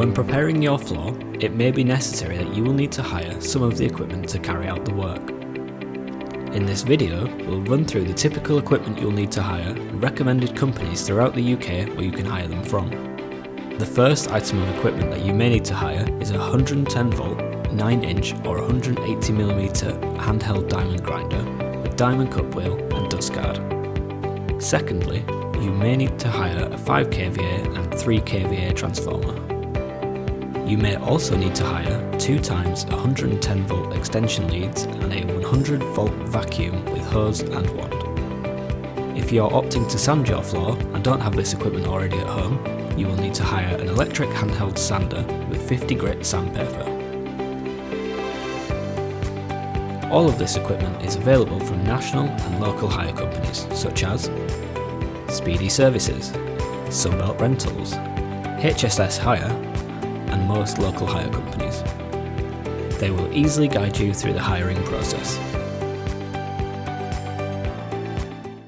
When preparing your floor, it may be necessary that you will need to hire some of the equipment to carry out the work. In this video, we'll run through the typical equipment you'll need to hire and recommended companies throughout the UK where you can hire them from. The first item of equipment that you may need to hire is a 110 volt, 9 inch or 180mm handheld diamond grinder with diamond cup wheel and dust guard. Secondly, you may need to hire a 5 kVA and 3 kVA transformer. You may also need to hire 2 times 110 volt extension leads and a 100 volt vacuum with hose and wand. If you're opting to sand your floor and don't have this equipment already at home, you will need to hire an electric handheld sander with 50 grit sandpaper. All of this equipment is available from national and local hire companies such as Speedy Services, Sunbelt Rentals, HSS Hire, and most local hire companies. They will easily guide you through the hiring process.